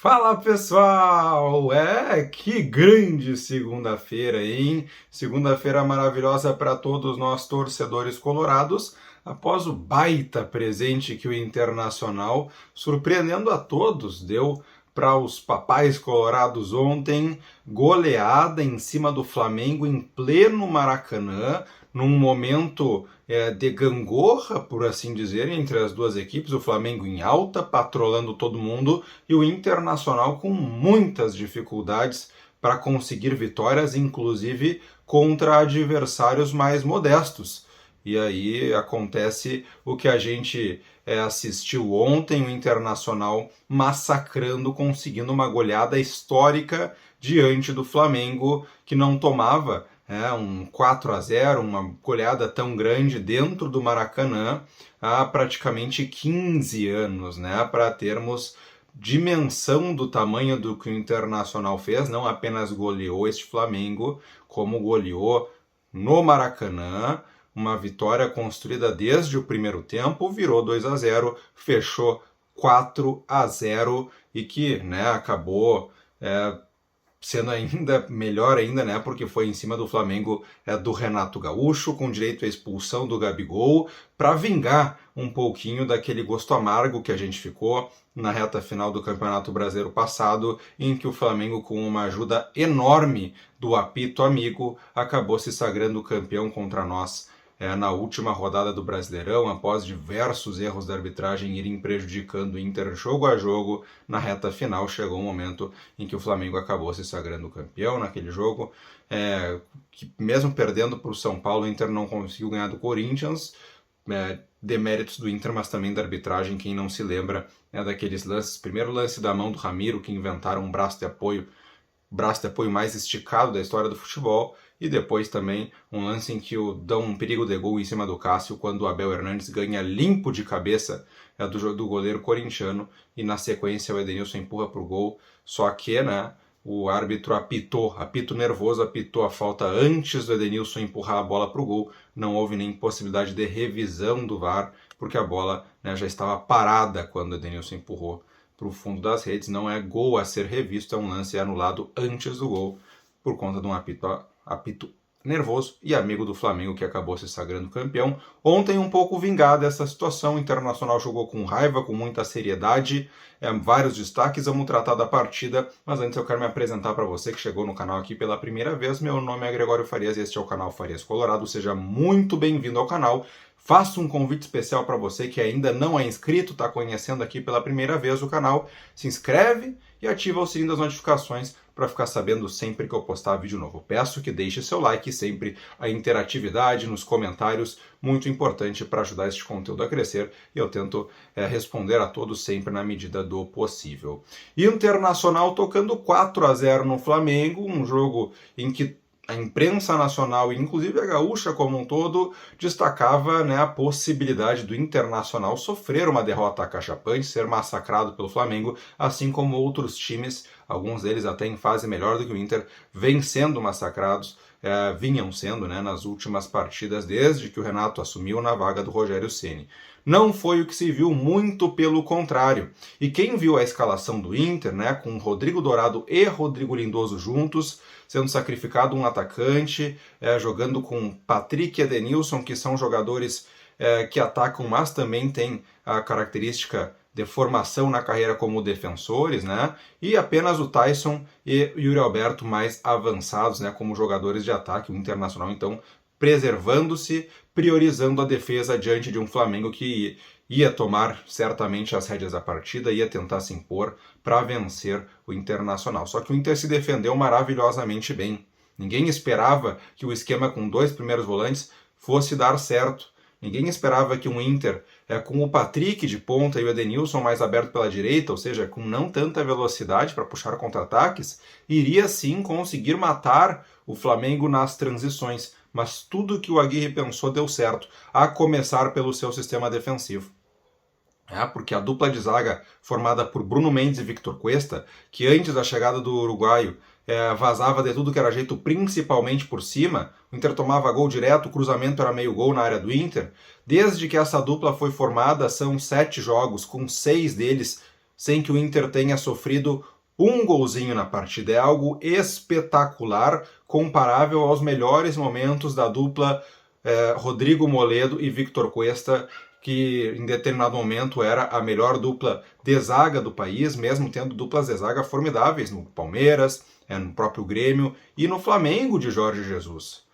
Fala pessoal! Que grande segunda-feira, hein? Segunda-feira maravilhosa para todos nós torcedores colorados, após o baita presente que o Internacional, surpreendendo a todos, deu para os papais colorados ontem, goleada em cima do Flamengo em pleno Maracanã, num momento de gangorra, por assim dizer, entre as duas equipes, o Flamengo em alta, patrolando todo mundo, e o Internacional com muitas dificuldades para conseguir vitórias, inclusive contra adversários mais modestos. E aí acontece o que a gente assistiu ontem, o Internacional massacrando, conseguindo uma goleada histórica diante do Flamengo, que não tomava um 4-0, uma goleada tão grande dentro do Maracanã há praticamente 15 anos, né, para termos dimensão do tamanho do que o Internacional fez, não apenas goleou este Flamengo, como goleou no Maracanã, uma vitória construída desde o primeiro tempo, virou 2-0, fechou 4-0 e que acabou sendo ainda melhor ainda, né, porque foi em cima do Flamengo do Renato Gaúcho, com direito à expulsão do Gabigol, para vingar um pouquinho daquele gosto amargo que a gente ficou na reta final do Campeonato Brasileiro passado, em que o Flamengo, com uma ajuda enorme do apito amigo, acabou se sagrando campeão contra nós na última rodada do Brasileirão, após diversos erros da arbitragem irem prejudicando o Inter jogo a jogo. Na reta final chegou um momento em que o Flamengo acabou se sagrando campeão naquele jogo, que mesmo perdendo para o São Paulo, o Inter não conseguiu ganhar do Corinthians, deméritos do Inter, mas também da arbitragem. Quem não se lembra daqueles lances, primeiro lance da mão do Ramiro, que inventaram um braço de apoio mais esticado da história do futebol, e depois também um lance em que dão um perigo de gol em cima do Cássio, quando o Abel Hernandes ganha limpo de cabeça do goleiro corintiano, e na sequência o Edenilson empurra para o gol, só que o árbitro apito nervoso, apitou a falta antes do Edenilson empurrar a bola para o gol. Não houve nem possibilidade de revisão do VAR, porque a bola já estava parada quando o Edenilson empurrou para o fundo das redes. Não é gol a ser revisto, é um lance anulado antes do gol, por conta de um apito nervoso e amigo do Flamengo, que acabou se sagrando campeão. Ontem um pouco vingada essa situação, o Internacional jogou com raiva, com muita seriedade, vários destaques, vamos tratar da partida, mas antes eu quero me apresentar para você que chegou no canal aqui pela primeira vez. Meu nome é Gregório Farias e este é o canal Farias Colorado, seja muito bem-vindo ao canal. Faço um convite especial para você que ainda não é inscrito, está conhecendo aqui pela primeira vez o canal, se inscreve e ativa o sininho das notificações para ficar sabendo sempre que eu postar vídeo novo. Peço que deixe seu like, sempre a interatividade nos comentários, muito importante para ajudar este conteúdo a crescer, e eu tento responder a todos sempre na medida do possível. Internacional tocando 4-0 no Flamengo, um jogo em que a imprensa nacional, e inclusive a gaúcha como um todo, destacava a possibilidade do Internacional sofrer uma derrota acachapante, ser massacrado pelo Flamengo, assim como outros times, alguns deles até em fase melhor do que o Inter, vêm sendo massacrados, vinham sendo nas últimas partidas, desde que o Renato assumiu na vaga do Rogério Ceni. Não foi o que se viu, muito pelo contrário. E quem viu a escalação do Inter, com Rodrigo Dourado e Rodrigo Lindoso juntos, sendo sacrificado um atacante, jogando com Patrick e Edenilson, que são jogadores que atacam, mas também têm a característica de formação na carreira como defensores, e apenas o Tyson e o Yuri Alberto mais avançados, como jogadores de ataque. O Internacional, então, preservando-se, priorizando a defesa diante de um Flamengo que ia tomar certamente as rédeas da partida, ia tentar se impor para vencer o Internacional. Só que o Inter se defendeu maravilhosamente bem. Ninguém esperava que o esquema com 2 primeiros volantes fosse dar certo. Ninguém esperava que um Inter com o Patrick de ponta e o Edenilson mais aberto pela direita, ou seja, com não tanta velocidade para puxar contra-ataques, iria sim conseguir matar o Flamengo nas transições. Mas tudo que o Aguirre pensou deu certo, a começar pelo seu sistema defensivo. Porque a dupla de zaga formada por Bruno Mendes e Victor Cuesta, que antes da chegada do uruguaio vazava de tudo que era jeito, principalmente por cima, o Inter tomava gol direto, o cruzamento era meio gol na área do Inter. Desde que essa dupla foi formada, são 7 jogos, com 6 deles sem que o Inter tenha sofrido Um golzinho na partida é algo espetacular, comparável aos melhores momentos da dupla Rodrigo Moledo e Victor Cuesta, que em determinado momento era a melhor dupla de zaga do país, mesmo tendo duplas de zaga formidáveis no Palmeiras, no próprio Grêmio e no Flamengo de Jorge Jesus.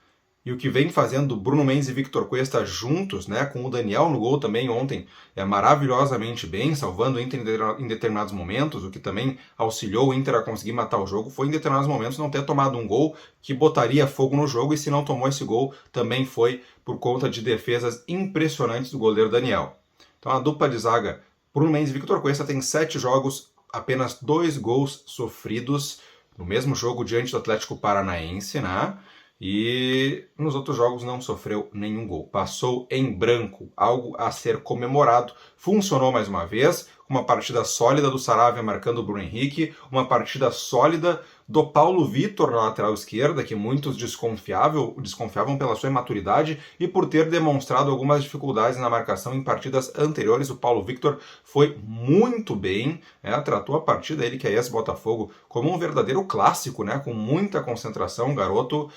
E o que vem fazendo Bruno Mendes e Victor Cuesta juntos, né, com o Daniel no gol também ontem, maravilhosamente bem, salvando o Inter em determinados momentos, o que também auxiliou o Inter a conseguir matar o jogo, foi em determinados momentos não ter tomado um gol que botaria fogo no jogo, e se não tomou esse gol, também foi por conta de defesas impressionantes do goleiro Daniel. Então a dupla de zaga Bruno Mendes e Victor Cuesta tem 7 jogos, apenas 2 gols sofridos, no mesmo jogo diante do Atlético Paranaense, né? E nos outros jogos não sofreu nenhum gol. Passou em branco, algo a ser comemorado. Funcionou mais uma vez, uma partida sólida do Saravia marcando o Bruno Henrique, uma partida sólida do Paulo Vitor na lateral esquerda, que muitos desconfiavam pela sua imaturidade e por ter demonstrado algumas dificuldades na marcação em partidas anteriores. O Paulo Vitor foi muito bem, tratou a partida, ele que é ex-Botafogo, como um verdadeiro clássico, né, com muita concentração. O garoto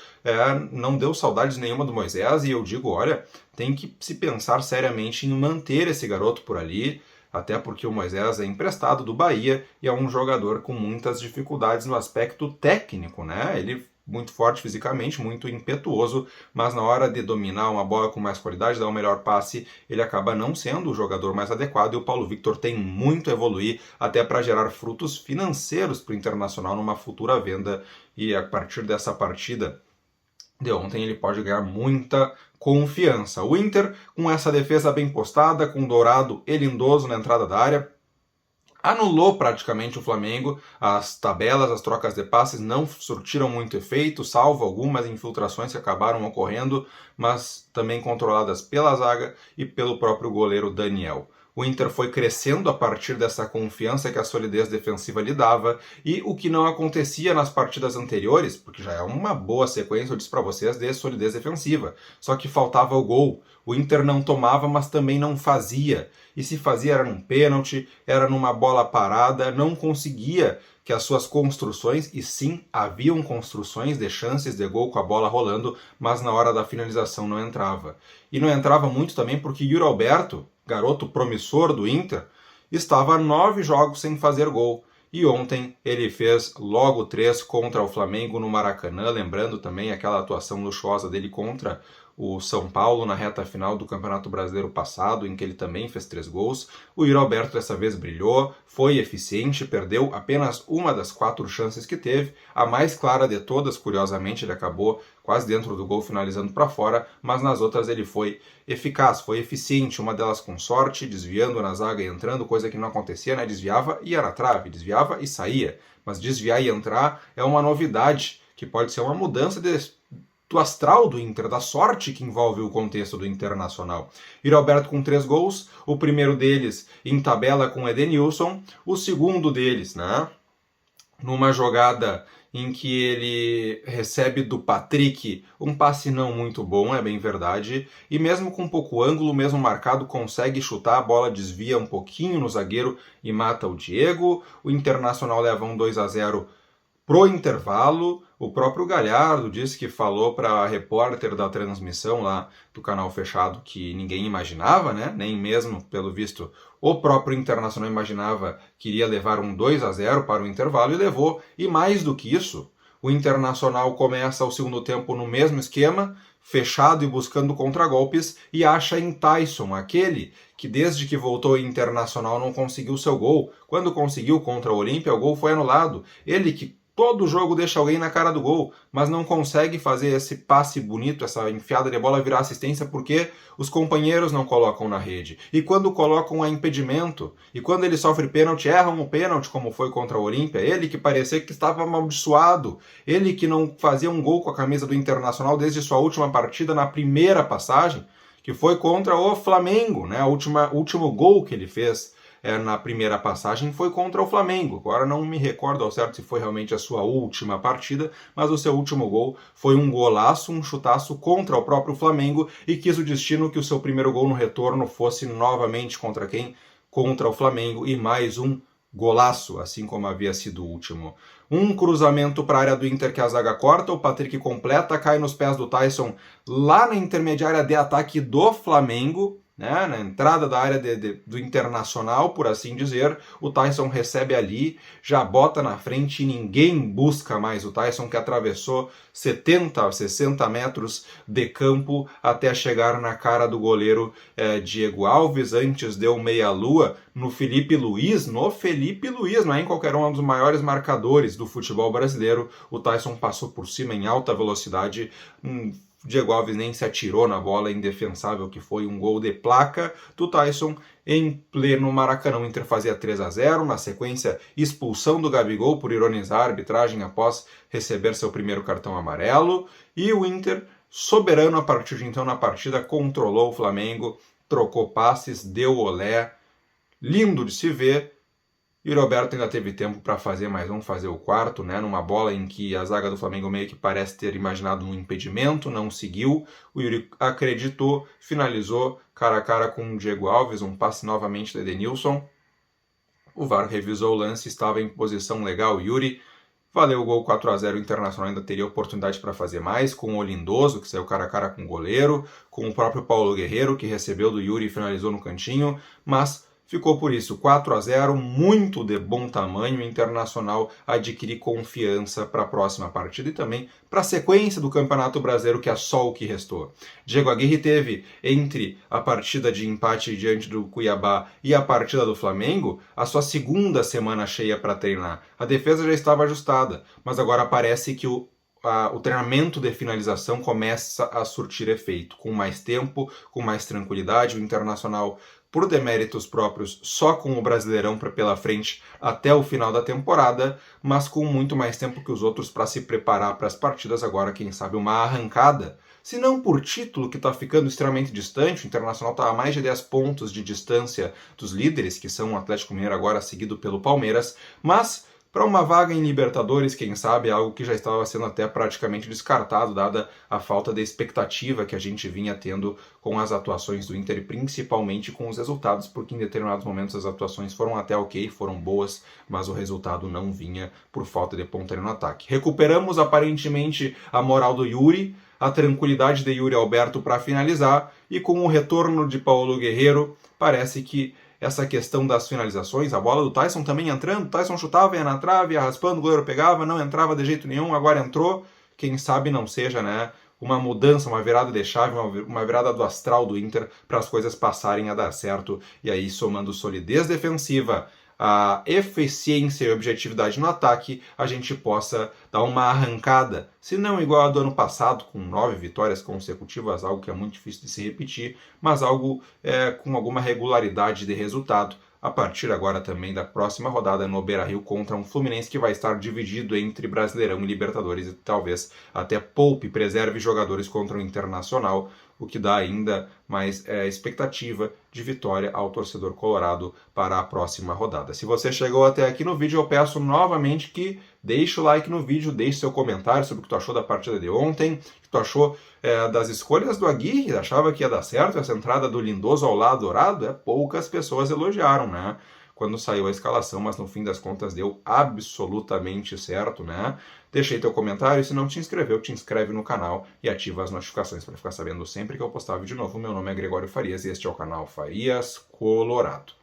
não deu saudades nenhuma do Moisés, e eu digo, olha, tem que se pensar seriamente em manter esse garoto por ali, até porque o Moisés é emprestado do Bahia e é um jogador com muitas dificuldades no aspecto técnico, né? Ele muito forte fisicamente, muito impetuoso, mas na hora de dominar uma bola com mais qualidade, dar um melhor passe, ele acaba não sendo o jogador mais adequado, e o Paulo Vitor tem muito a evoluir até para gerar frutos financeiros para o Internacional numa futura venda, e a partir dessa partida de ontem ele pode ganhar muita confiança. O Inter, com essa defesa bem postada, com Dourado e Lindoso na entrada da área, anulou praticamente o Flamengo. As tabelas, as trocas de passes não surtiram muito efeito, salvo algumas infiltrações que acabaram ocorrendo, mas também controladas pela zaga e pelo próprio goleiro Daniel. O Inter foi crescendo a partir dessa confiança que a solidez defensiva lhe dava, e o que não acontecia nas partidas anteriores, porque já é uma boa sequência, eu disse para vocês, de solidez defensiva. Só que faltava o gol. O Inter não tomava, mas também não fazia. E se fazia era num pênalti, era numa bola parada, não conseguia que as suas construções, e sim, haviam construções de chances de gol com a bola rolando, mas na hora da finalização não entrava. E não entrava muito também porque Yuri Alberto, garoto promissor do Inter, estava há 9 jogos sem fazer gol. E ontem ele fez logo 3 contra o Flamengo no Maracanã, lembrando também aquela atuação luxuosa dele contra o São Paulo na reta final do Campeonato Brasileiro passado, em que ele também fez 3 gols. O Yuri Alberto dessa vez brilhou, foi eficiente, perdeu apenas uma das 4 chances que teve, a mais clara de todas, curiosamente, ele acabou quase dentro do gol, finalizando para fora, mas nas outras ele foi eficaz, foi eficiente, uma delas com sorte, desviando na zaga e entrando, coisa que não acontecia, né? Desviava e ia na trave, desviava e saía, mas desviar e entrar é uma novidade, que pode ser uma mudança do astral do Inter, da sorte que envolve o contexto do Internacional. Yuri Alberto com 3 gols, o primeiro deles em tabela com Edenilson, o segundo deles, né, numa jogada em que ele recebe do Patrick um passe não muito bom, é bem verdade, e mesmo com pouco ângulo, mesmo marcado, consegue chutar, a bola desvia um pouquinho no zagueiro e mata o Diego. O Internacional leva um 2-0 pro intervalo. O próprio Galhardo disse que falou para a repórter da transmissão lá do canal fechado que ninguém imaginava, né? Nem mesmo, pelo visto, o próprio Internacional imaginava que iria levar um 2-0 para o intervalo, e levou. E mais do que isso, o Internacional começa o segundo tempo no mesmo esquema, fechado e buscando contragolpes, e acha em Taison, aquele que desde que voltou ao Internacional não conseguiu seu gol. Quando conseguiu contra o Olímpia, o gol foi anulado. Ele que todo jogo deixa alguém na cara do gol, mas não consegue fazer esse passe bonito, essa enfiada de bola virar assistência, porque os companheiros não colocam na rede. E quando colocam é impedimento. E quando ele sofre pênalti, erram o pênalti, como foi contra o Olímpia. Ele que parecia que estava amaldiçoado. Ele que não fazia um gol com a camisa do Internacional desde sua última partida na primeira passagem, que foi contra o Flamengo, né? O último gol que ele fez na primeira passagem foi contra o Flamengo. Agora não me recordo ao certo se foi realmente a sua última partida, mas o seu último gol foi um golaço, um chutaço contra o próprio Flamengo, e quis o destino que o seu primeiro gol no retorno fosse novamente contra quem? Contra o Flamengo, e mais um golaço, assim como havia sido o último. Um cruzamento para a área do Inter que a zaga corta, o Patrick completa, cai nos pés do Tyson lá na intermediária de ataque do Flamengo, né, na entrada da área do Internacional, por assim dizer. O Tyson recebe ali, já bota na frente e ninguém busca mais o Tyson, que atravessou 70, 60 metros de campo até chegar na cara do goleiro Diego Alves. Antes deu meia-lua no Felipe Luiz, não é em qualquer um dos maiores marcadores do futebol brasileiro. O Tyson passou por cima em alta velocidade, Diego Alves nem se atirou na bola, indefensável que foi, um gol de placa do Tyson em pleno Maracanã. O Inter fazia 3-0, na sequência expulsão do Gabigol por ironizar a arbitragem após receber seu primeiro cartão amarelo, e o Inter, soberano a partir de então na partida, controlou o Flamengo, trocou passes, deu olé, lindo de se ver. E o Roberto ainda teve tempo para fazer mais um, fazer o quarto, né? Numa bola em que a zaga do Flamengo meio que parece ter imaginado um impedimento, não seguiu. O Yuri acreditou, finalizou cara a cara com o Diego Alves, um passe novamente de Edenilson. O VAR revisou o lance, estava em posição legal. Yuri, valeu o gol 4-0. O Internacional ainda teria oportunidade para fazer mais, com o Lindoso, que saiu cara a cara com o goleiro, com o próprio Paulo Guerreiro, que recebeu do Yuri e finalizou no cantinho, mas ficou por isso, 4-0, muito de bom tamanho. O Internacional adquirir confiança para a próxima partida e também para a sequência do Campeonato Brasileiro, que é só o que restou. Diego Aguirre teve, entre a partida de empate diante do Cuiabá e a partida do Flamengo, a sua segunda semana cheia para treinar. A defesa já estava ajustada, mas agora parece que o treinamento de finalização começa a surtir efeito. Com mais tempo, com mais tranquilidade, o Internacional, por deméritos próprios, só com o Brasileirão pela frente até o final da temporada, mas com muito mais tempo que os outros para se preparar para as partidas. Agora, quem sabe, uma arrancada, se não por título, que está ficando extremamente distante. O Internacional está a mais de 10 pontos de distância dos líderes, que são o Atlético Mineiro, agora seguido pelo Palmeiras, mas para uma vaga em Libertadores, quem sabe, algo que já estava sendo até praticamente descartado, dada a falta de expectativa que a gente vinha tendo com as atuações do Inter, e principalmente com os resultados, porque em determinados momentos as atuações foram até ok, foram boas, mas o resultado não vinha por falta de pontaria no ataque. Recuperamos aparentemente a moral do Yuri, a tranquilidade de Yuri Alberto para finalizar, e com o retorno de Paulo Guerreiro, parece que essa questão das finalizações, a bola do Tyson também entrando, o Tyson chutava, ia na trave, ia raspando, o goleiro pegava, não entrava de jeito nenhum, agora entrou, quem sabe não seja, né, uma mudança, uma virada de chave, uma virada do astral do Inter para as coisas passarem a dar certo, e aí somando solidez defensiva, a eficiência e objetividade no ataque, a gente possa dar uma arrancada, se não igual a do ano passado, com 9 vitórias consecutivas, algo que é muito difícil de se repetir, mas algo com alguma regularidade de resultado, a partir agora também da próxima rodada no Beira-Rio contra um Fluminense que vai estar dividido entre Brasileirão e Libertadores, e talvez até poupe, preserve jogadores contra o Internacional, o que dá ainda mais expectativa de vitória ao torcedor colorado para a próxima rodada. Se você chegou até aqui no vídeo, eu peço novamente que deixe o like no vídeo, deixe seu comentário sobre o que tu achou da partida de ontem, o que tu achou das escolhas do Aguirre, achava que ia dar certo essa entrada do Lindoso ao lado dourado. Poucas pessoas elogiaram, né, quando saiu a escalação, mas no fim das contas deu absolutamente certo, né? Deixei teu comentário, e se não te inscreveu, te inscreve no canal e ativa as notificações para ficar sabendo sempre que eu postar vídeo novo. Meu nome é Gregório Farias e este é o canal Farias Colorado.